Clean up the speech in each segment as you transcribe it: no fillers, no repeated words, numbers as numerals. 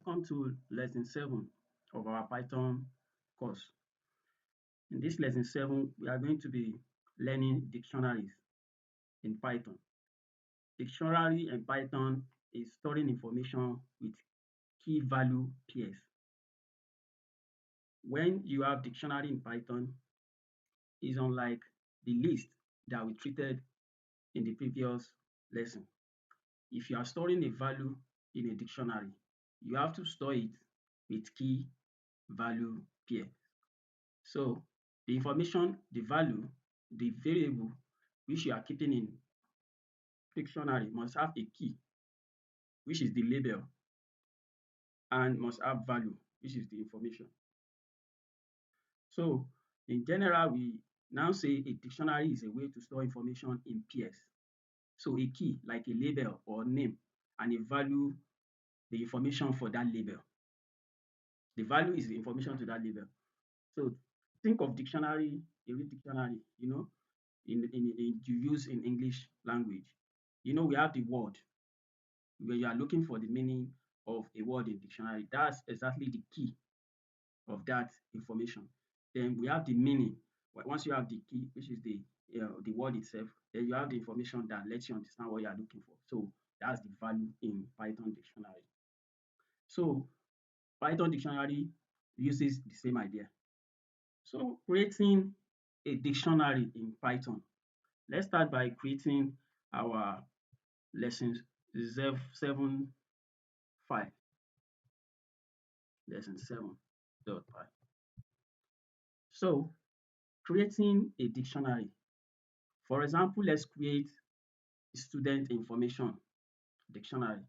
welcome to lesson 7 of our Python course. In this lesson 7, we are going to be learning dictionaries in Python. Dictionary in Python is storing information with key value pairs. When you have dictionary in Python, it's unlike the list that we treated in the previous lesson. If you are storing a value in a dictionary, you have to store it with key value pair. So the information, the value, the variable which you are keeping in dictionary must have a key, which is the label, and must have value, which is the information. So in general, we now say a dictionary is a way to store information in pairs. So a key, like a label or name, and a value, the information for that label. The value is the information to that label. So think of dictionary, a real dictionary, you use in English language. We have the word where you are looking for the meaning of a word in dictionary. That's exactly the key of that information. Then we have the meaning. Once you have the key, which is the word itself, then you have the information that lets you understand what you are looking for. So that's the value in Python dictionary. So Python dictionary uses the same idea. So creating a dictionary in Python. Let's start by creating our lessons 7 file, lesson 7.py. So creating a dictionary. For example, let's create student information dictionary.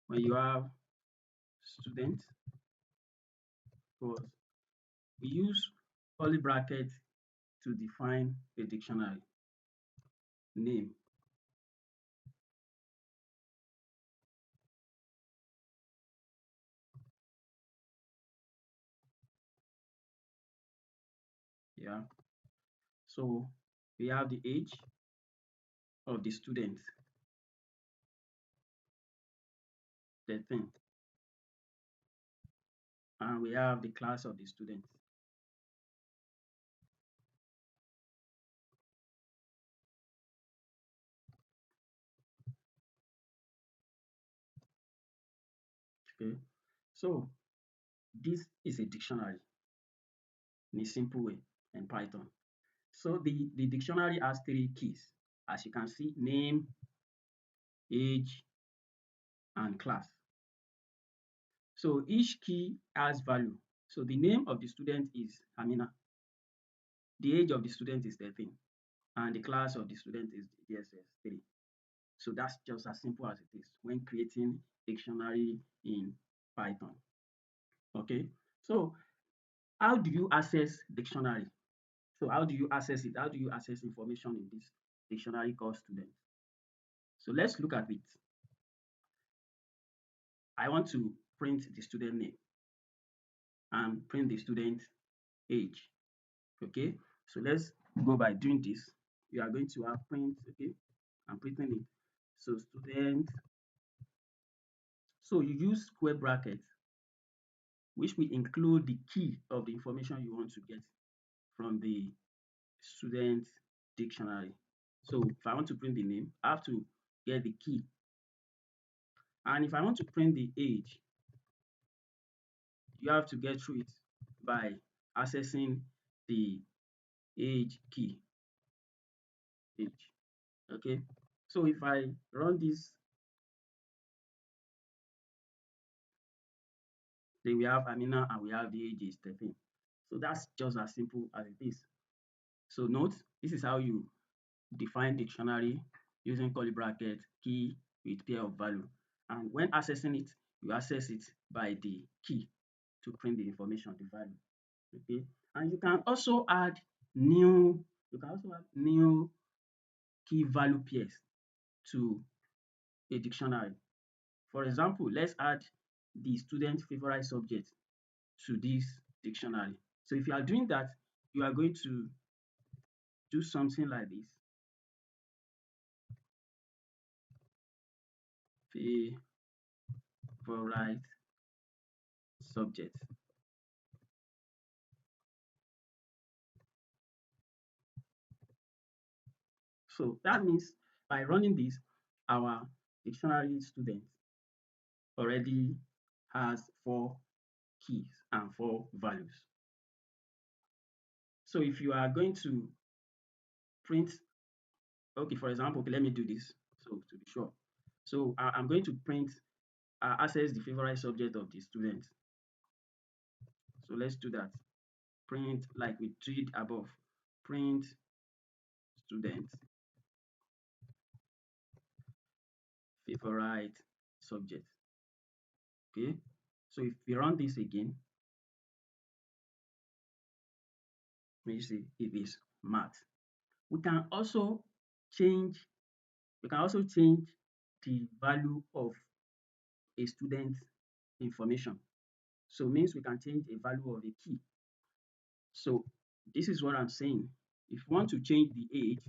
When you have student, because we use curly bracket to define a dictionary name. Yeah. So we have the age of the student, 13, and we have the class of the student. Okay. So this is a dictionary in a simple way in Python. So the dictionary has 3 keys. As you can see, name, age, and class. So each key has value. So the name of the student is Amina. The age of the student is 13. And the class of the student is DSS 3. So that's just as simple as it is when creating dictionary in Python. Okay. So how do you access dictionary? So how do you access it? How do you access information in this dictionary called student? So let's look at it. I want to print the student name and print the student age. Okay, so let's go by doing this. We are going to have print, okay, I'm printing it. So student, so you use square bracket, which will include the key of the information you want to get from the student dictionary. So if I want to print the name, I have to get the key. And if I want to print the age, you have to get through it by accessing the age key, age. Okay, so if I run this, then we have Amina and we have the age is 13. So that's just as simple as it is. So note, this is how you define dictionary using curly bracket, key with pair of value. And when accessing it, you access it by the key to print the information, the value. Okay, and you can also add new, key value pairs to a dictionary. For example, let's add the student favorite subject to this dictionary. So if you are doing that, you are going to do something like this. Favorite subject. So that means by running this, our dictionary student already has four keys and four values. So if you are going to print, okay, for example, okay, let me do this so to be sure. So I'm going to print access the favorite subject of the student. So let's do that. Print like we did above. Print student favorite subject. Okay. So if we run this again, we see it is math. We can also change we can also change the value of a student information. So means we can change a value of a key. So this is what I'm saying. If you want to change the age,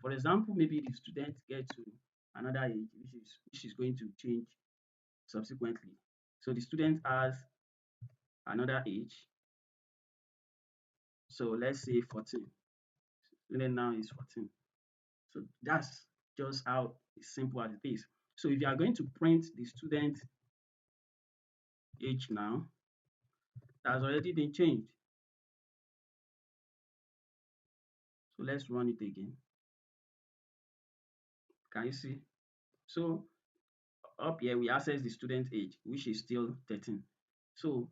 for example, maybe the student get to another age which is going to change subsequently. So the student has another age. So let's say 14. Student now is 14. So that's just how simple as it is. So if you are going to print the student age now, that has already been changed. So let's run it again. Can you see? So up here we access the student age, which is still 13. So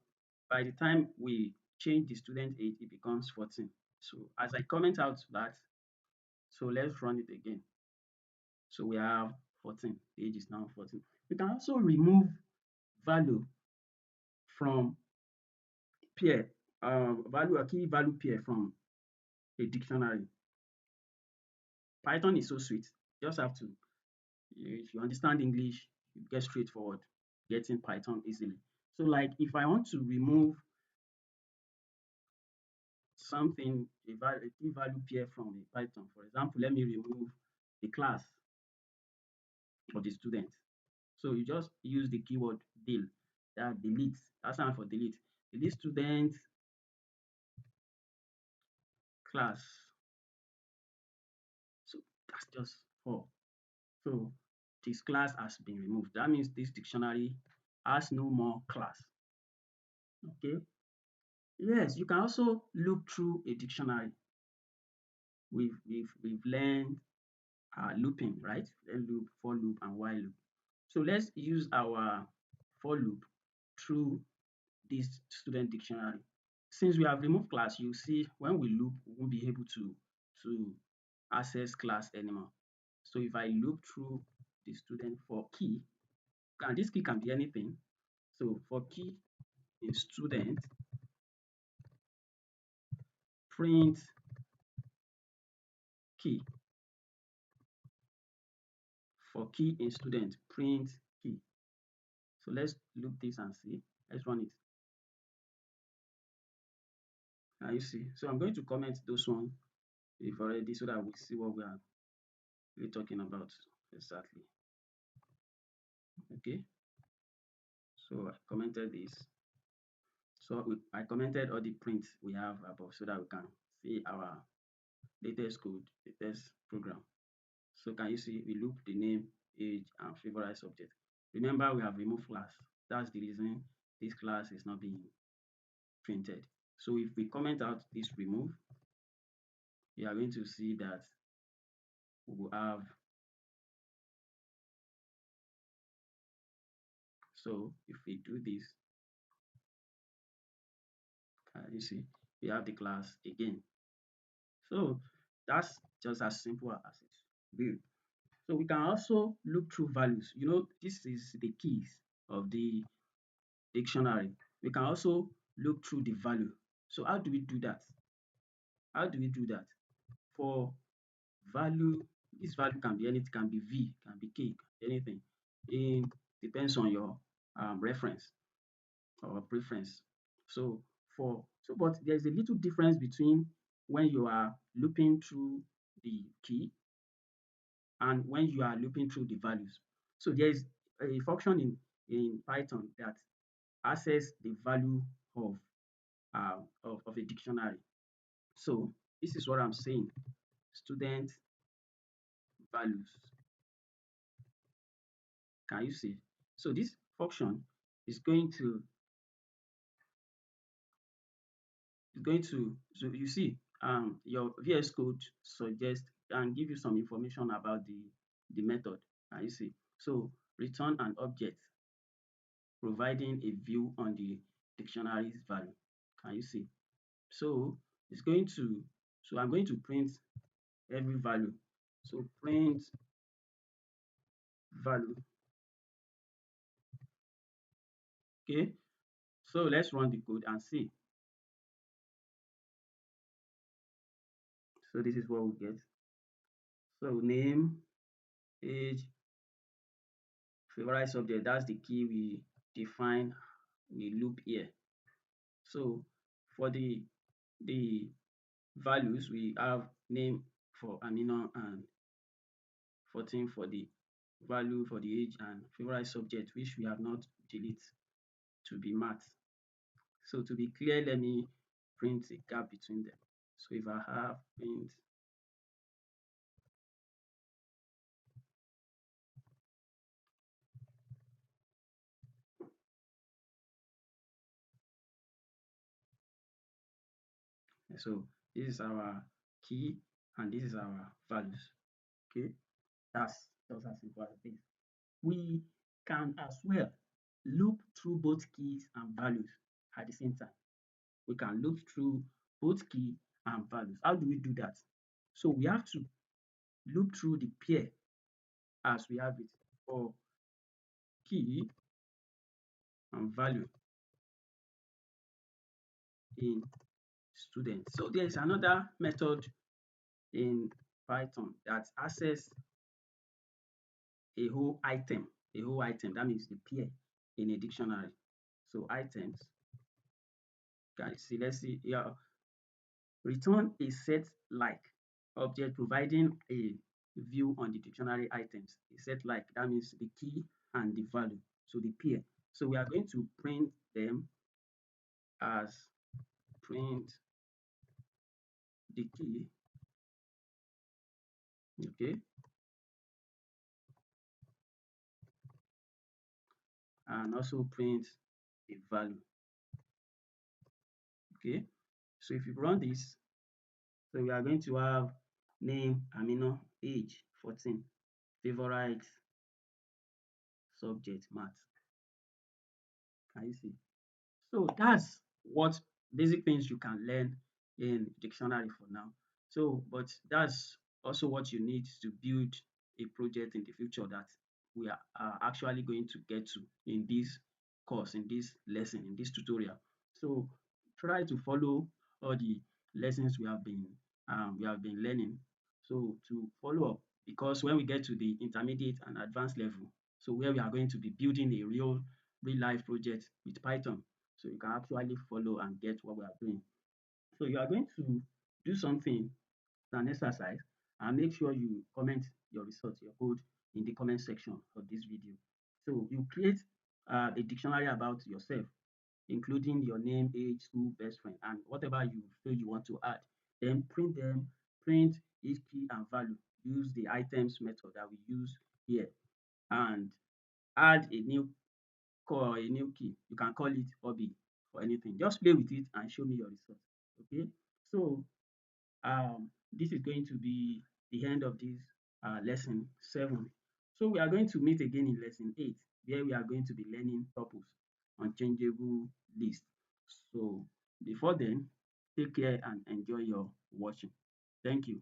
by the time we change the student age, it becomes 14. So as I comment out that, so let's run it again. So we have 14. The age is now 14. We can also remove value from pair, value a key value pair from a dictionary. Python is so sweet. You just have to, if you understand English, you get straightforward getting Python easily. So like if I want to remove something, a key value pair from a Python, for example, let me remove the class of the student. So you just use the keyword del, that delete, that's stand for delete. Delete student class. So that's just all. So this class has been removed. That means this dictionary has no more class. Okay. Yes, you can also look through a dictionary. We've learned looping, right? Then loop, for loop, and while loop. So let's use our for loop through this student dictionary. Since we have removed class, you see when we loop, we won't be able to access class anymore. So if I loop through the student for key, and this key can be anything. So for key in student, print key. For key in student, print key. So let's loop this and see. Let's run it. Now you see. So I'm going to comment those one if already so that we see what we are really talking about exactly. Okay. So I commented this. So I commented all the prints we have above so that we can see our latest code, latest program. So can you see we loop the name, age, and favorite subject. Remember we have removed class. That's the reason this class is not being printed. So if we comment out this remove, you are going to see that we will have, so if we do this, you see, we have the class again. So that's just as simple as it will. So we can also look through values. You know, this is the keys of the dictionary. We can also look through the value. So how do we do that? How do we do that? For value, this value can be anything, can be V, can be K, anything. It depends on your reference or preference. So but there's a little difference between when you are looping through the key and when you are looping through the values. So there is a function in Python that access the value of of a dictionary. So this is what I'm saying. Student values. Can you see? So this function is going to so you see your VS Code suggest and give you some information about the method. Can you see? So return an object providing a view on the dictionary's value. Can you see? So it's going to so I'm going to print every value. So print value. Okay. So let's run the code and see. So this is what we get. So name, age, favorite subject, that's the key we define, we loop here. So for the values, we have name for Amina and 14 for the value for the age and favorite subject, which we have not delete to be math. So to be clear, let me print a gap between them. So if I have print, so this is our key and this is our values. Okay, that's just as simple as this. We can as well loop through both keys and values at the same time. We can loop through both key and values. How do we do that? So we have to loop through the pair as we have it for key and value in student. So there is another method in Python that access a whole item, that means the pair in a dictionary. So items, guys, see, let's see here. Return a set like object providing a view on the dictionary items. A set like, that means the key and the value, so the pair. So we are going to print them as print the key, okay, and also print the value, okay. So if you run this, so we are going to have name, Amino, age 14, favorite subject math. Can you see? So that's what basic things you can learn in dictionary for now. So, but that's also what you need to build a project in the future that we are actually going to get to in this course, in this lesson, in this tutorial. So try to follow all the lessons we have been learning. So to follow up, because when we get to the intermediate and advanced level, so where we are going to be building a real life project with Python, so you can actually follow and get what we are doing. So you are going to do something, an exercise, and make sure you comment your results, your code in the comment section of this video. So you create a dictionary about yourself, including your name, age, school, best friend, and whatever you feel you want to add. Then print them, print each key and value. Use the items method that we use here and add a new key. You can call it hobby or anything. Just play with it and show me your results. Okay. So this is going to be the end of this lesson 7. So we are going to meet again in lesson 8, where we are going to be learning tuples, unchangeable list. So before then, take care and enjoy your watching. Thank you.